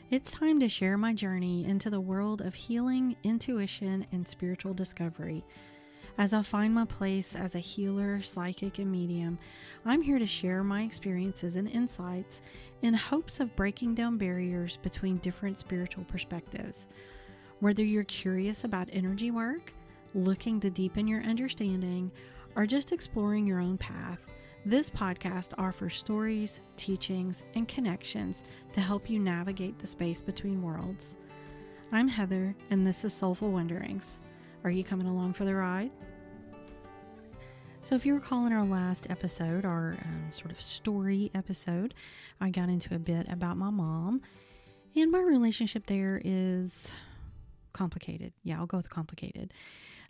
It's time to share my journey into the world of healing, intuition, and spiritual discovery. As I find my place as a healer, psychic, and medium, I'm here to share my experiences and insights in hopes of breaking down barriers between different spiritual perspectives. Whether you're curious about energy work, looking to deepen your understanding, or just exploring your own path, this podcast offers stories, teachings, and connections to help you navigate the space between worlds. I'm Heather, and this is Soulful Wonderings. Are you coming along for the ride? So if you recall in our last episode, our sort of story episode, I got into a bit about my mom, and my relationship there is complicated. Yeah, I'll go with complicated.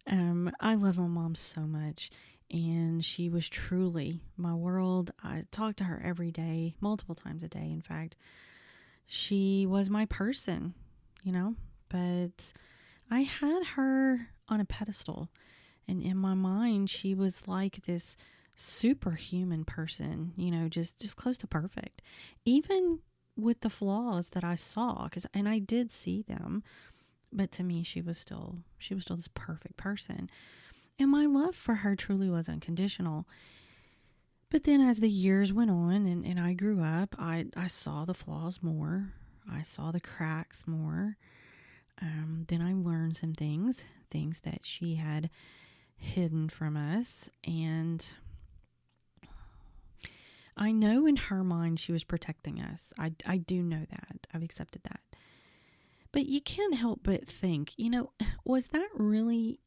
I love my mom so much, and she was truly my world. I talked to her every day, multiple times a day. In fact, she was my person, but I had her on a pedestal, and in my mind, she was like this superhuman person, just close to perfect, even with the flaws that I saw, and I did see them. But to me, she was still this perfect person. And my love for her truly was unconditional. But then as the years went on and I grew up, I saw the flaws more. I saw the cracks more. Then I learned some things that she had hidden from us. And I know in her mind she was protecting us. I do know that. I've accepted that. But you can't help but think, was that really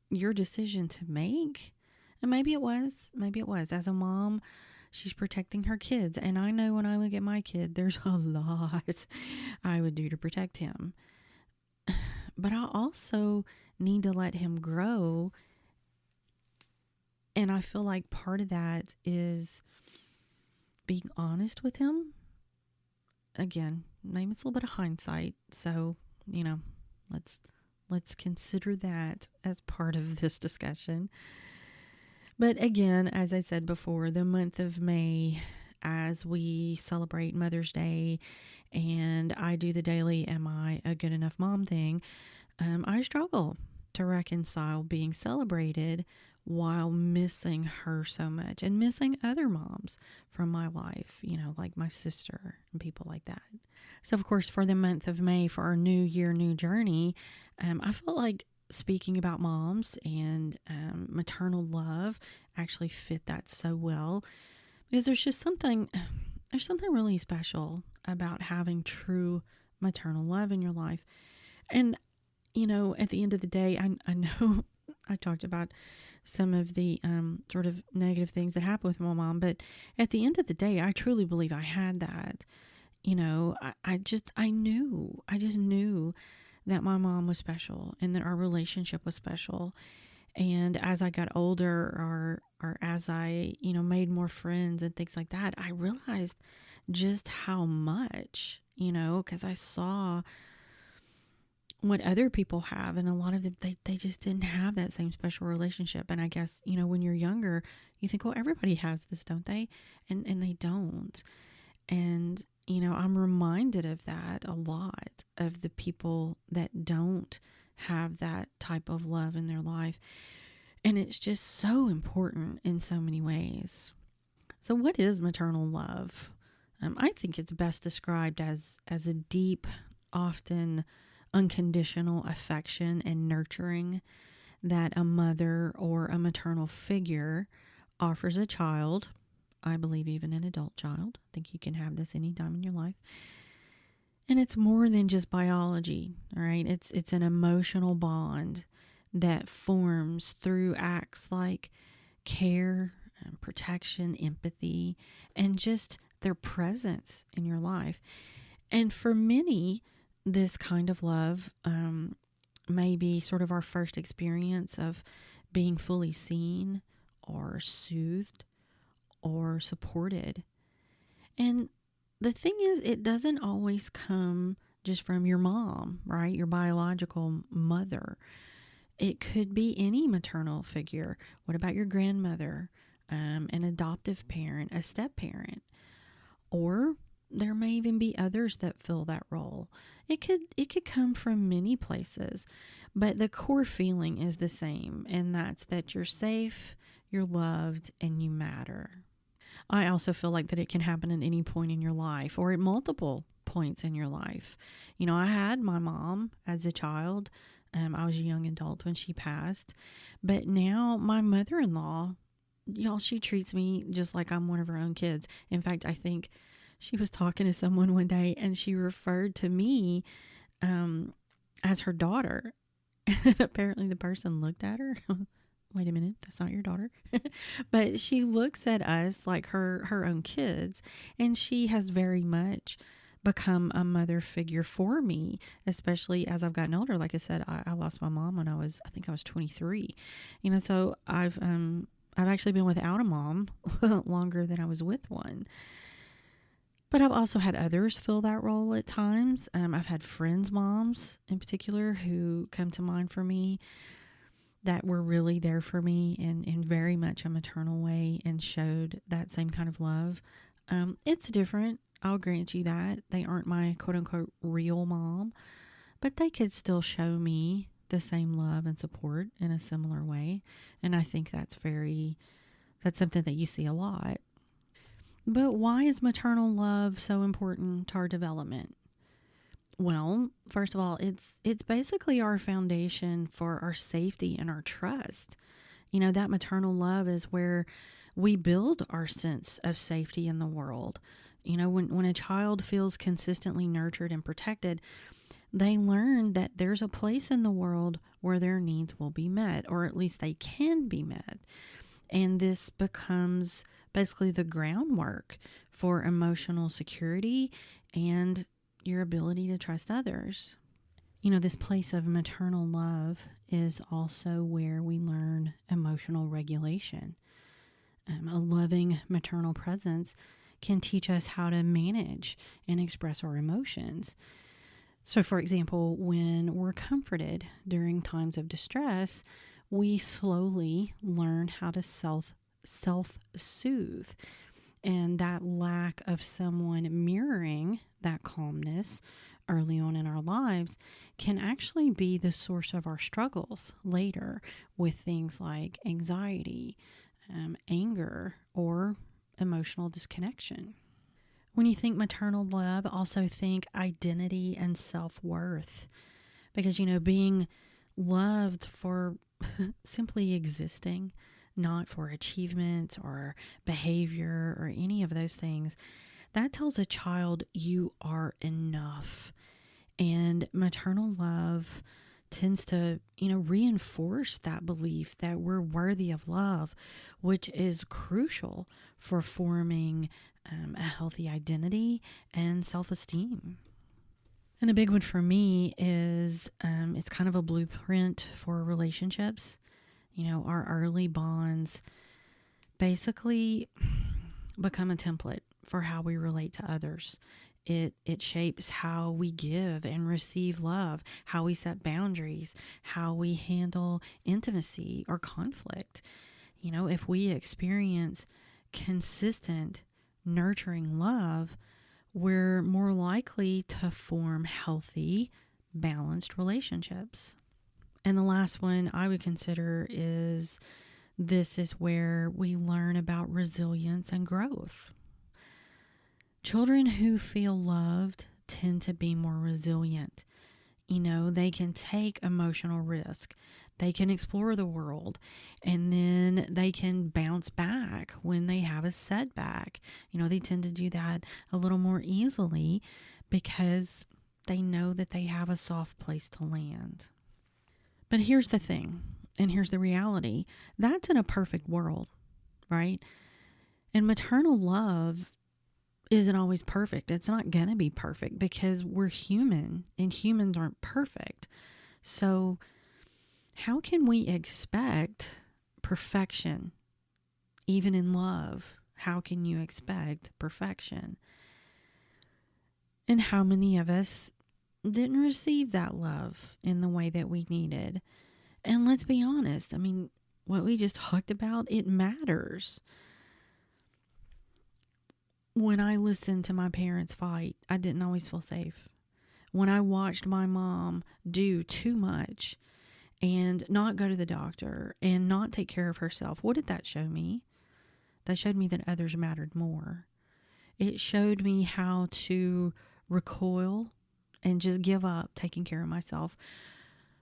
your decision to make? And maybe it was. As a mom, she's protecting her kids. And I know when I look at my kid, there's a lot I would do to protect him. But I also need to let him grow. And I feel like part of that is being honest with him. Again, maybe it's a little bit of hindsight. So, let's consider that as part of this discussion. But again, as I said before, the month of May, as we celebrate Mother's Day and I do the daily Am I a Good Enough Mom thing, I struggle to reconcile being celebrated while missing her so much and missing other moms from my life, like my sister and people like that. So, of course, for the month of May, for our new year, new journey, I felt like speaking about moms and maternal love actually fit that so well, because there's something really special about having true maternal love in your life. And, at the end of the day, I know I talked about some of the sort of negative things that happened with my mom, but at the end of the day, I truly believe I had that. I just knew that my mom was special and that our relationship was special. And as I got older, or as I, made more friends and things like that, I realized just how much, because I saw what other people have, and a lot of them, they just didn't have that same special relationship. And I guess, when you're younger, you think, well, everybody has this, don't they? And they don't. And, I'm reminded of that a lot, of the people that don't have that type of love in their life. And it's just so important in so many ways. So what is maternal love? I think it's best described as a deep, often unconditional affection and nurturing that a mother or a maternal figure offers a child. I believe even an adult child. I think you can have this anytime in your life. And it's more than just biology, all right? It's an emotional bond that forms through acts like care, and protection, empathy, and just their presence in your life. And for many, this kind of love may be sort of our first experience of being fully seen or soothed or supported. And the thing is, it doesn't always come just from your mom, right? Your biological mother. It could be any maternal figure. What about your grandmother, an adoptive parent, a step parent? Or there may even be others that fill that role. It could come from many places, but the core feeling is the same, and that's that you're safe, you're loved, and you matter. I also feel like that it can happen at any point in your life or at multiple points in your life. I had my mom as a child. I was a young adult when she passed, but now my mother-in-law, y'all, she treats me just like I'm one of her own kids. In fact, I think she was talking to someone one day and she referred to me as her daughter. And apparently the person looked at her. Wait a minute, that's not your daughter. But she looks at us like her own kids, and she has very much become a mother figure for me, especially as I've gotten older. Like I said, I lost my mom when I think I was 23. So I've actually been without a mom longer than I was with one. But I've also had others fill that role at times. I've had friends' moms in particular who come to mind for me that were really there for me in very much a maternal way and showed that same kind of love. It's different. I'll grant you that. They aren't my quote unquote real mom, but they could still show me the same love and support in a similar way. And I think that's something that you see a lot. But why is maternal love so important to our development? Well, first of all, it's basically our foundation for our safety and our trust. That maternal love is where we build our sense of safety in the world. When a child feels consistently nurtured and protected, they learn that there's a place in the world where their needs will be met, or at least they can be met. And this becomes basically the groundwork for emotional security and your ability to trust others. This place of maternal love is also where we learn emotional regulation. A loving maternal presence can teach us how to manage and express our emotions. So, for example, when we're comforted during times of distress, we slowly learn how to self-soothe. And that lack of someone mirroring that calmness early on in our lives can actually be the source of our struggles later with things like anxiety, anger, or emotional disconnection. When you think maternal love, also think identity and self-worth. Because, being loved for simply existing, not for achievement or behavior or any of those things, that tells a child you are enough. And maternal love tends to, reinforce that belief that we're worthy of love, which is crucial for forming a healthy identity and self-esteem. And a big one for me is it's kind of a blueprint for relationships. Our early bonds basically become a template for how we relate to others. It shapes how we give and receive love, how we set boundaries, how we handle intimacy or conflict. If we experience consistent, nurturing love, we're more likely to form healthy, balanced relationships. And the last one I would consider is this is where we learn about resilience and growth. Children who feel loved tend to be more resilient. They can take emotional risk. They can explore the world, and then they can bounce back when they have a setback. They tend to do that a little more easily because they know that they have a soft place to land. But here's the thing, and here's the reality. That's in a perfect world, right? And maternal love isn't always perfect. It's not going to be perfect because we're human and humans aren't perfect. So how can we expect perfection even in love? How can you expect perfection? And how many of us didn't receive that love in the way that we needed? And let's be honest. What we just talked about, it matters. When I listened to my parents fight, I didn't always feel safe. When I watched my mom do too much and not go to the doctor and not take care of herself, what did that show me? That showed me that others mattered more. It showed me how to recoil and just give up taking care of myself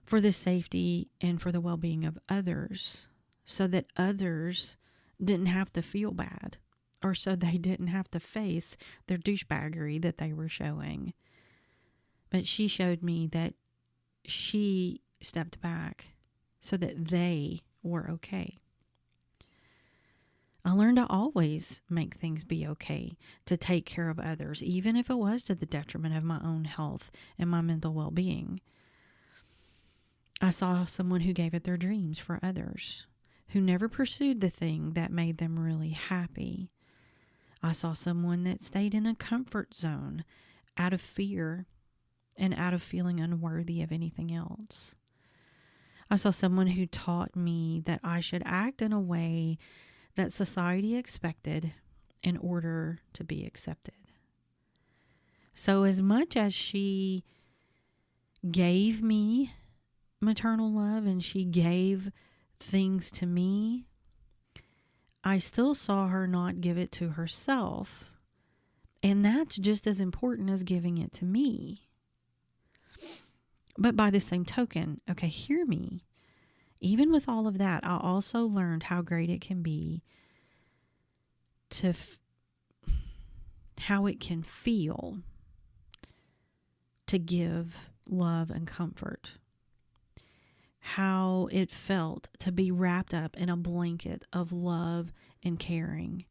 for the safety and for the well-being of others, so that others didn't have to feel bad, or so they didn't have to face their douchebaggery that they were showing. But she showed me that she stepped back so that they were okay. I learned to always make things be okay, to take care of others, even if it was to the detriment of my own health and my mental well-being. I saw someone who gave up their dreams for others, who never pursued the thing that made them really happy. I saw someone that stayed in a comfort zone out of fear and out of feeling unworthy of anything else. I saw someone who taught me that I should act in a way that society expected in order to be accepted. So as much as she gave me maternal love and she gave things to me, I still saw her not give it to herself. And that's just as important as giving it to me. But by the same token, okay, hear me. Even with all of that, I also learned how great it can be to how it can feel to give love and comfort. How it felt to be wrapped up in a blanket of love and caring.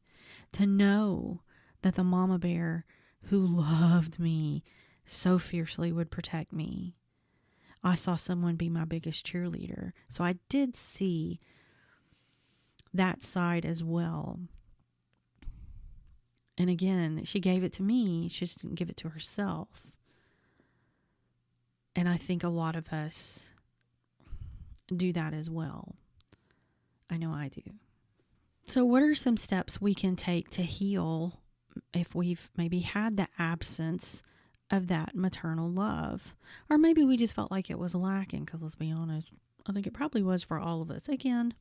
To know that the mama bear who loved me so fiercely would protect me. I saw someone be my biggest cheerleader. So I did see that side as well. And again, she gave it to me. She just didn't give it to herself. And I think a lot of us do that as well. I know I do. So what are some steps we can take to heal if we've maybe had the absence of that maternal love? Or maybe we just felt like it was lacking, because let's be honest, I think it probably was for all of us. Again,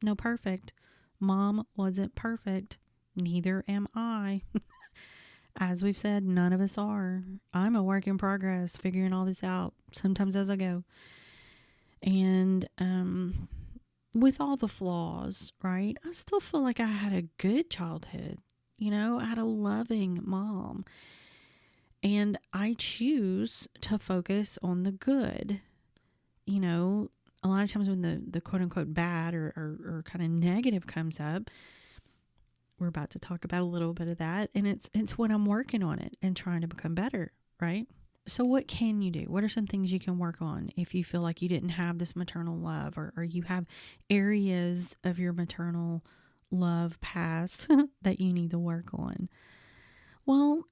no perfect. Mom wasn't perfect. Neither am I. As we've said, none of us are. I'm a work in progress, figuring all this out, sometimes as I go. And with all the flaws, right, I still feel like I had a good childhood. You know, I had a loving mom. And I choose to focus on the good. You know, a lot of times when the quote unquote bad or kind of negative comes up, we're about to talk about a little bit of that. And it's when I'm working on it and trying to become better, right? So what can you do? What are some things you can work on if you feel like you didn't have this maternal love, or you have areas of your maternal love past that you need to work on? Well,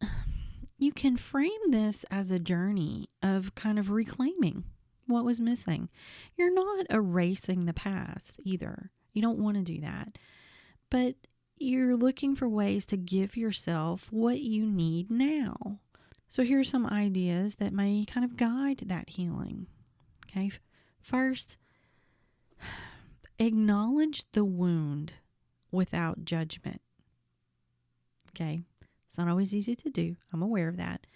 you can frame this as a journey of kind of reclaiming what was missing. You're not erasing the past either. You don't want to do that. But you're looking for ways to give yourself what you need now. So here are some ideas that may kind of guide that healing. Okay. First, acknowledge the wound without judgment. Okay. It's not always easy to do. I'm aware of that.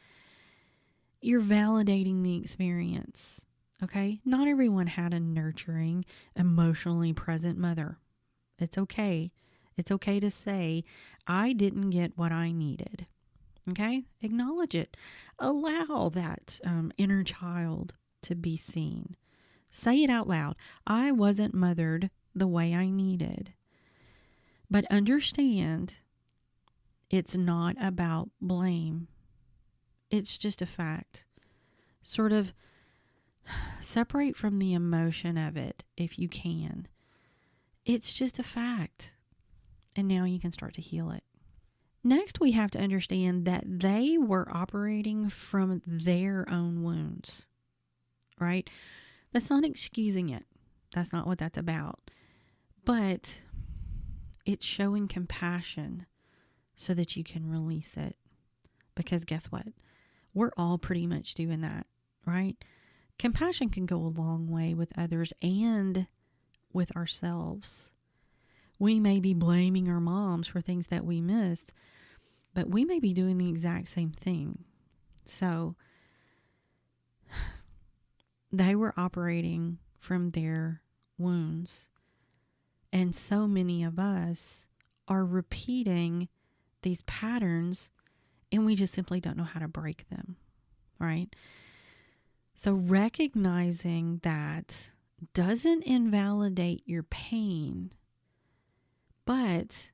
You're validating the experience. Okay. Not everyone had a nurturing, emotionally present mother. It's okay. It's okay to say, I didn't get what I needed. Okay? Acknowledge it. Allow that inner child to be seen. Say it out loud. I wasn't mothered the way I needed. But understand, it's not about blame. It's just a fact. Sort of separate from the emotion of it if you can. It's just a fact. And now you can start to heal it. Next, we have to understand that they were operating from their own wounds, right? That's not excusing it. That's not what that's about. But it's showing compassion so that you can release it. Because guess what? We're all pretty much doing that, right? Compassion can go a long way with others and with ourselves. We may be blaming our moms for things that we missed, but we may be doing the exact same thing. So they were operating from their wounds. And so many of us are repeating these patterns, and we just simply don't know how to break them, right? So recognizing that doesn't invalidate your pain, but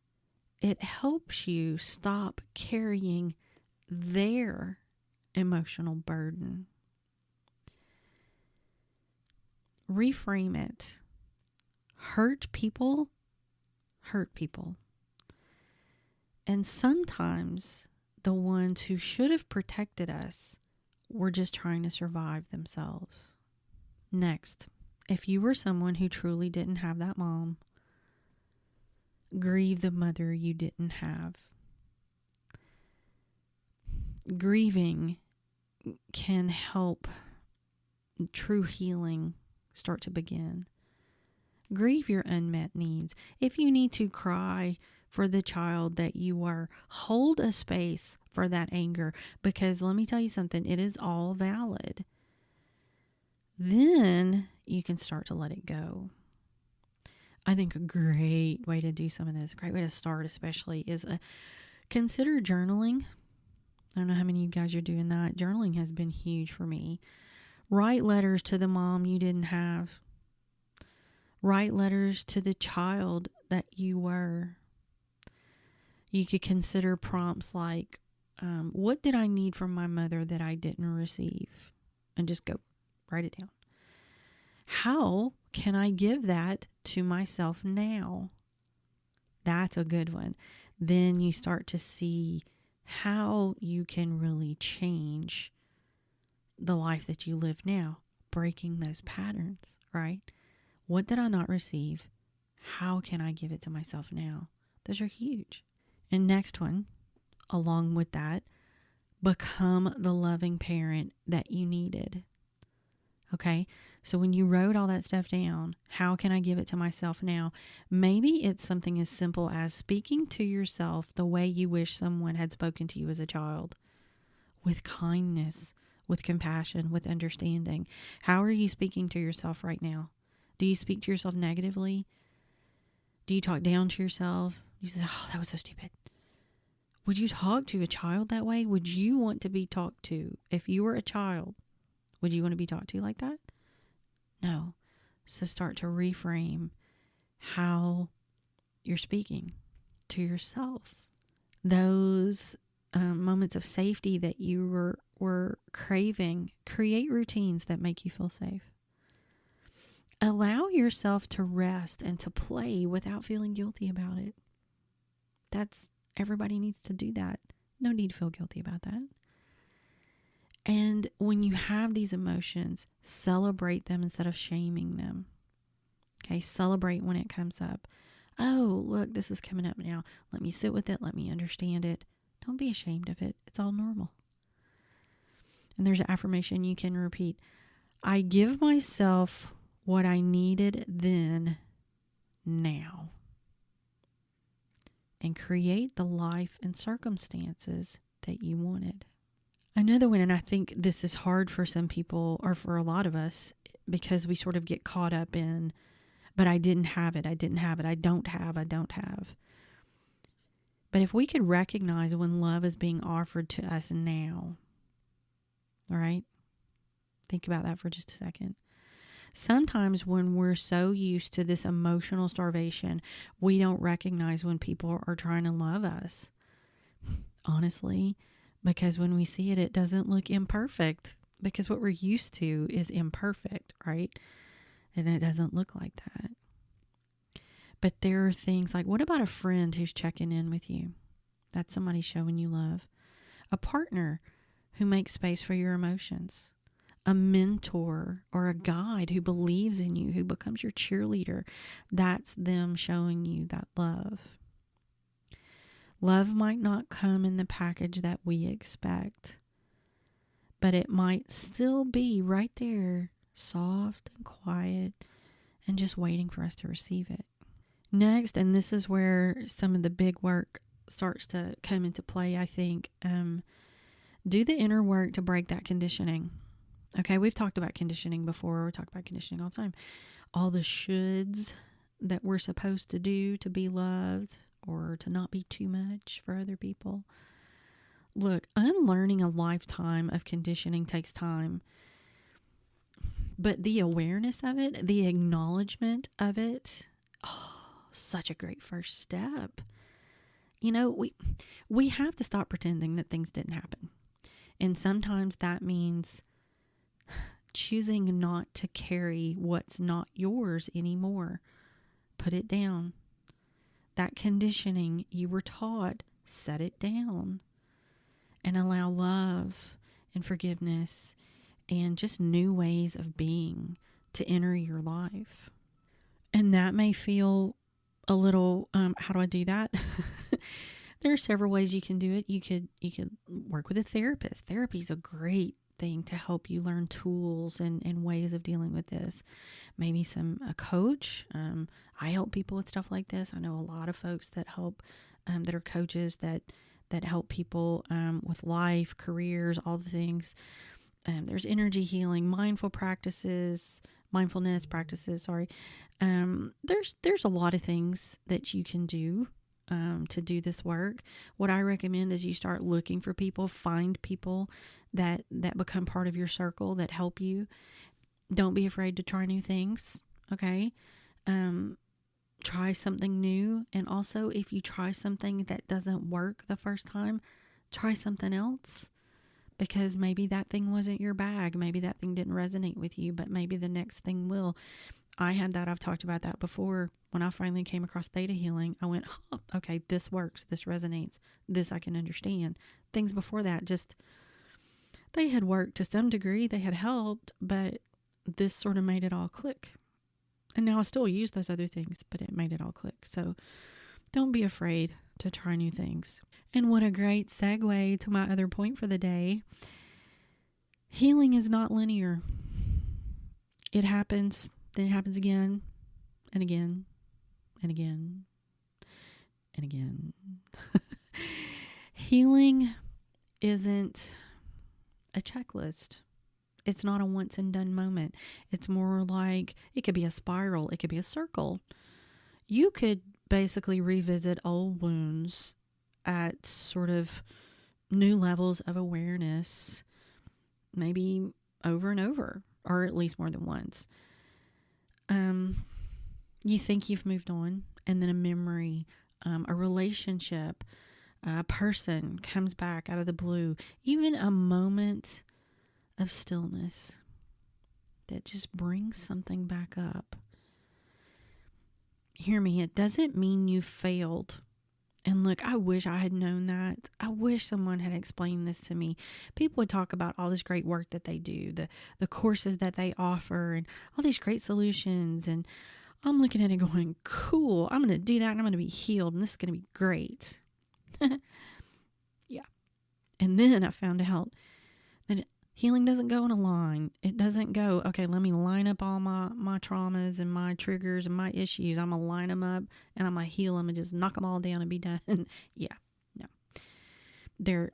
it helps you stop carrying their emotional burden. Reframe it. Hurt people hurt people. And sometimes the ones who should have protected us were just trying to survive themselves. Next, if you were someone who truly didn't have that mom, grieve the mother you didn't have. Grieving can help true healing start to begin. Grieve your unmet needs. If you need to cry for the child that you are, hold a space for that anger, because let me tell you something, it is all valid. Then you can start to let it go. I think a great way to do some of this, a great way to start especially, is consider journaling. I don't know how many of you guys are doing that. Journaling has been huge for me. Write letters to the mom you didn't have. Write letters to the child that you were. You could consider prompts like, what did I need from my mother that I didn't receive? And just go write it down. How can I give that to myself now? That's a good one. Then you start to see how you can really change the life that you live now, breaking those patterns, right? What did I not receive? How can I give it to myself now? Those are huge. And next one, along with that, become the loving parent that you needed. Okay? So when you wrote all that stuff down, how can I give it to myself now? Maybe it's something as simple as speaking to yourself the way you wish someone had spoken to you as a child, with kindness, with compassion, with understanding. How are you speaking to yourself right now? Do you speak to yourself negatively? Do you talk down to yourself? You say, oh, that was so stupid. Would you talk to a child that way? Would you want to be talked to? If you were a child, would you want to be talked to like that? No. So start to reframe how you're speaking to yourself. Those moments of safety that you were craving, create routines that make you feel safe. Allow yourself to rest and to play without feeling guilty about it. Everybody needs to do that. No need to feel guilty about that. And when you have these emotions, celebrate them instead of shaming them. Okay, celebrate when it comes up. Oh, look, this is coming up now. Let me sit with it. Let me understand it. Don't be ashamed of it. It's all normal. And there's an affirmation you can repeat. I give myself what I needed then, now. And create the life and circumstances that you wanted. Another one, and I think this is hard for some people, or for a lot of us, because we sort of get caught up in, but I didn't have it, I don't have. But if we could recognize when love is being offered to us now, all right? Think about that for just a second. Sometimes when we're so used to this emotional starvation, we don't recognize when people are trying to love us. Honestly, because when we see it, it doesn't look imperfect, because what we're used to is imperfect, right? And it doesn't look like that. But there are things like, what about a friend who's checking in with you? That's somebody showing you love. A partner who makes space for your emotions. A mentor or a guide who believes in you, who becomes your cheerleader. That's them showing you that love. Love might not come in the package that we expect, but it might still be right there, soft and quiet, and just waiting for us to receive it. Next, and this is where some of the big work starts to come into play, I think, do the inner work to break that conditioning. Okay, we've talked about conditioning before. We talk about conditioning all the time. All the shoulds that we're supposed to do to be loved or to not be too much for other people. Look, unlearning a lifetime of conditioning takes time. But the awareness of it, the acknowledgement of it, such a great first step. You know, we have to stop pretending that things didn't happen. And sometimes that means choosing not to carry what's not yours anymore. Put it down. That conditioning you were taught, set it down. And allow love and forgiveness and just new ways of being to enter your life. And that may feel a little, how do I do that? There are several ways you can do it. You could work with a therapist. Therapy is a great thing to help you learn tools and ways of dealing with this. Maybe a coach. I help people with stuff like this. I know a lot of folks that help, that are coaches that help people with life, careers, all the things. There's energy healing, mindfulness practices. There's a lot of things that you can do to do this work. What I recommend is you start looking for people, find people that become part of your circle that help you. Don't be afraid to try new things. Okay. Try something new. And also, if you try something that doesn't work the first time, try something else, because maybe that thing wasn't your bag. Maybe that thing didn't resonate with you, but maybe the next thing will. I had that. I've talked about that before. When I finally came across Theta Healing, I went, okay, this works. This resonates. This I can understand. Things before that, they had worked to some degree. They had helped, but this sort of made it all click. And now I still use those other things, but it made it all click. So don't be afraid to try new things. And what a great segue to my other point for the day. Healing is not linear. It happens, then it happens again and again and again and again. Healing isn't a checklist. It's not a once and done moment. It's more like, it could be a spiral. It could be a circle. You could basically revisit old wounds at sort of new levels of awareness, maybe over and over, or at least more than once. You think you've moved on, and then a memory, a relationship, a person comes back out of the blue, even a moment of stillness that just brings something back up. Hear me, it doesn't mean you failed. And look, I wish I had known that. I wish someone had explained this to me. People would talk about all this great work that they do, the courses that they offer, and all these great solutions. And I'm looking at it going, cool, I'm going to do that, and I'm going to be healed, and this is going to be great. Yeah. And then I found out that healing doesn't go in a line. It doesn't go, okay, let me line up all my traumas and my triggers and my issues. I'm going to line them up and I'm going to heal them and just knock them all down and be done. Yeah, no. They're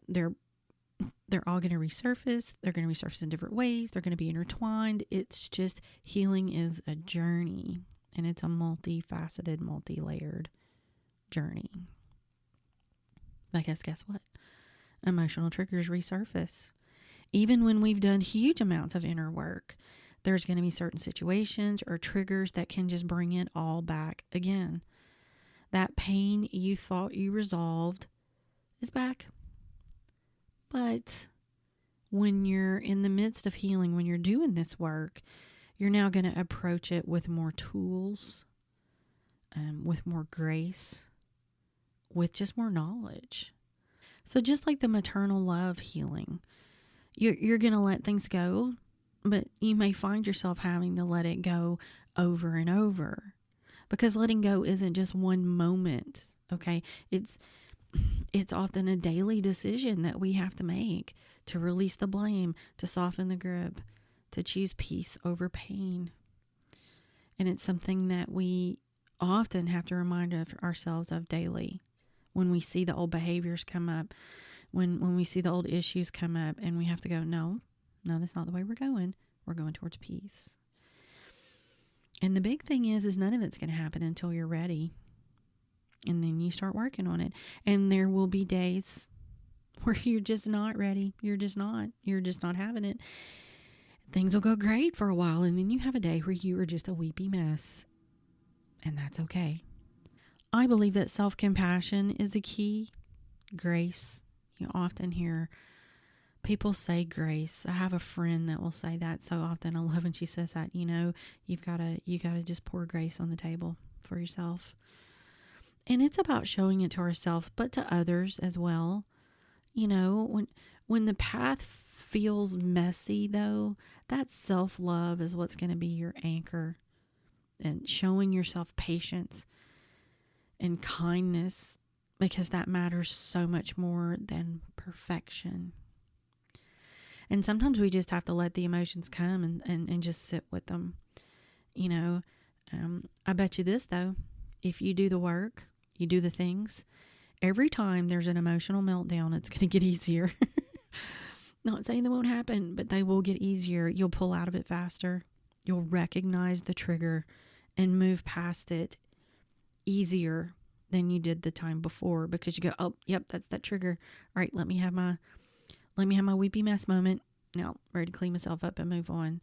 all going to resurface. They're going to resurface in different ways. They're going to be intertwined. It's just, healing is a journey, and it's a multifaceted, multi-layered journey. Because guess what? Emotional triggers resurface. Even when we've done huge amounts of inner work, there's going to be certain situations or triggers that can just bring it all back again. That pain you thought you resolved is back. But when you're in the midst of healing, when you're doing this work, you're now going to approach it with more tools, with more grace, with just more knowledge. So just like the maternal love healing, you're going to let things go, but you may find yourself having to let it go over and over, because letting go isn't just one moment. Okay. it's often a daily decision that we have to make to release the blame, to soften the grip, to choose peace over pain. And it's something that we often have to remind ourselves of daily when we see the old behaviors come up, when we see the old issues come up, and we have to go, no, that's not the way we're going. We're going towards peace. And the big thing is none of it's going to happen until you're ready. And then you start working on it. And there will be days where you're just not ready. You're just not having it. Things will go great for a while. And then you have a day where you are just a weepy mess. And that's okay. I believe that self-compassion is a key. Grace. You often hear people say grace. I have a friend that will say that so often. I love when she says that. You gotta just pour grace on the table for yourself. And it's about showing it to ourselves, but to others as well. When the path feels messy, though, that self-love is what's going to be your anchor. And showing yourself patience and kindness, because that matters so much more than perfection. And sometimes we just have to let the emotions come and just sit with them. I bet you this, though. If you do the work, you do the things, every time there's an emotional meltdown, it's going to get easier. Not saying they won't happen, but they will get easier. You'll pull out of it faster. You'll recognize the trigger and move past it easier than you did the time before, because you go, oh, yep, that's that trigger. All right, let me have my weepy mess moment. Now, ready to clean myself up and move on.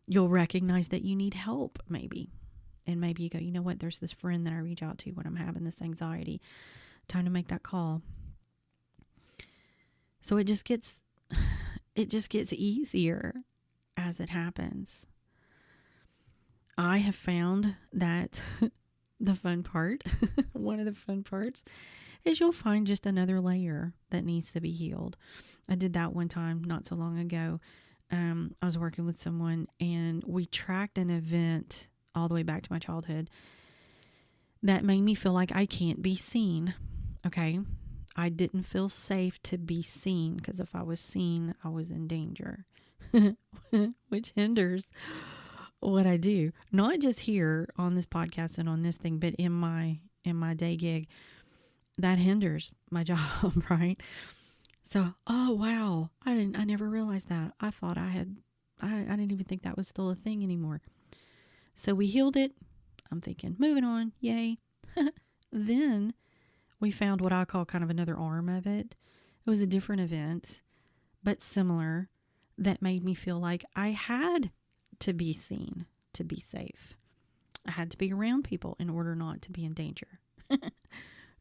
You'll recognize that you need help, maybe. And maybe you go, you know what, there's this friend that I reach out to when I'm having this anxiety. Time to make that call. So it just gets easier as it happens. I have found that the fun part, one of the fun parts, is you'll find just another layer that needs to be healed. I did that one time not so long ago. I was working with someone and we tracked an event all the way back to my childhood that made me feel like I can't be seen. Okay. I didn't feel safe to be seen, because if I was seen, I was in danger, which hinders what I do. Not just here on this podcast and on this thing, but in my day gig. That hinders my job, right? So, oh wow, I never realized that. I thought I didn't even think that was still a thing anymore. So we healed it. I'm thinking, moving on, yay. Then we found what I call kind of another arm of it. It was a different event, but similar, that made me feel like I had to be seen to be safe. I had to be around people in order not to be in danger.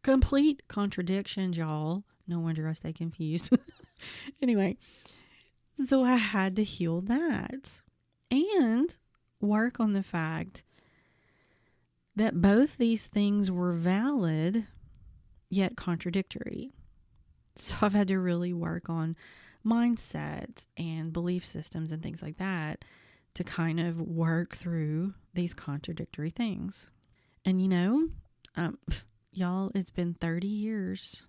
Complete contradiction, y'all. No wonder I stay confused. Anyway, so I had to heal that and work on the fact that both these things were valid, yet contradictory. So I've had to really work on mindset and belief systems and things like that to kind of work through these contradictory things. And y'all, it's been 30 years,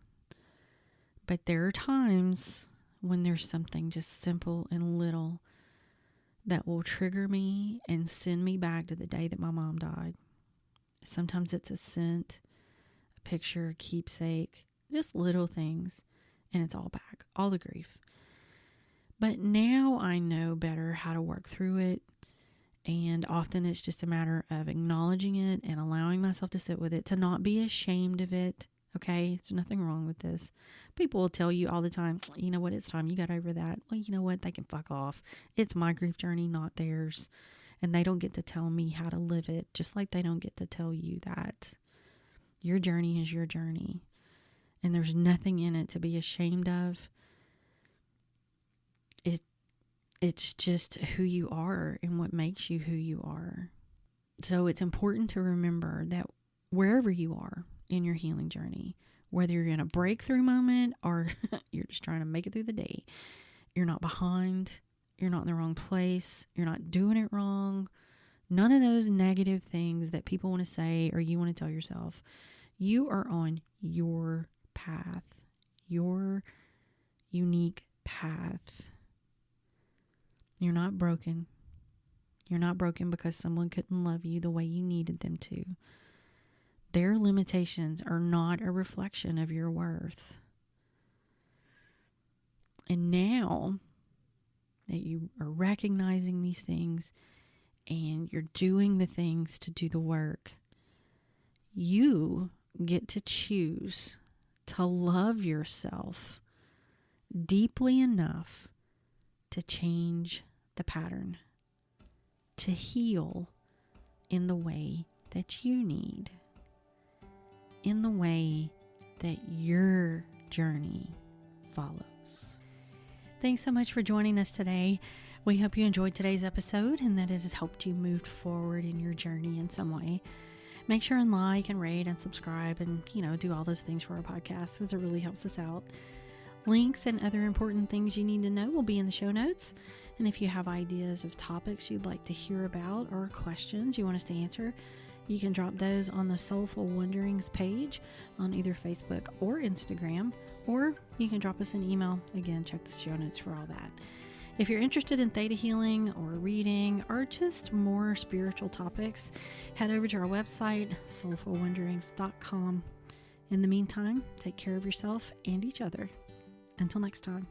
but there are times when there's something just simple and little that will trigger me and send me back to the day that my mom died. Sometimes it's a scent, a picture, a keepsake, just little things, and it's all back, all the grief. But now I know better how to work through it, and often it's just a matter of acknowledging it and allowing myself to sit with it, to not be ashamed of it. Okay, there's nothing wrong with this. People will tell you all the time, you know what, it's time you got over that. Well, you know what, they can fuck off. It's my grief journey, not theirs. And they don't get to tell me how to live it, just like they don't get to tell you that. Your journey is your journey. And there's nothing in it to be ashamed of. It's just who you are and what makes you who you are. So it's important to remember that wherever you are in your healing journey, whether you're in a breakthrough moment or you're just trying to make it through the day, you're not behind, you're not in the wrong place, you're not doing it wrong. None of those negative things that people want to say or you want to tell yourself. You are on your path, your unique path. You're not broken. You're not broken because someone couldn't love you the way you needed them to. Their limitations are not a reflection of your worth. And now that you are recognizing these things and you're doing the things to do the work, you get to choose to love yourself deeply enough to change the pattern, to heal in the way that you need, in the way that your journey follows. Thanks so much for joining us today. We hope you enjoyed today's episode and that it has helped you move forward in your journey in some way. Make sure and like and rate and subscribe and, do all those things for our podcast because it really helps us out. Links and other important things you need to know will be in the show notes. And if you have ideas of topics you'd like to hear about or questions you want us to answer, you can drop those on the Soulful Wanderings page on either Facebook or Instagram, or you can drop us an email. Again, check the show notes for all that. If you're interested in theta healing or reading or just more spiritual topics, head over to our website, soulfulwanderings.com. In the meantime, take care of yourself and each other. Until next time.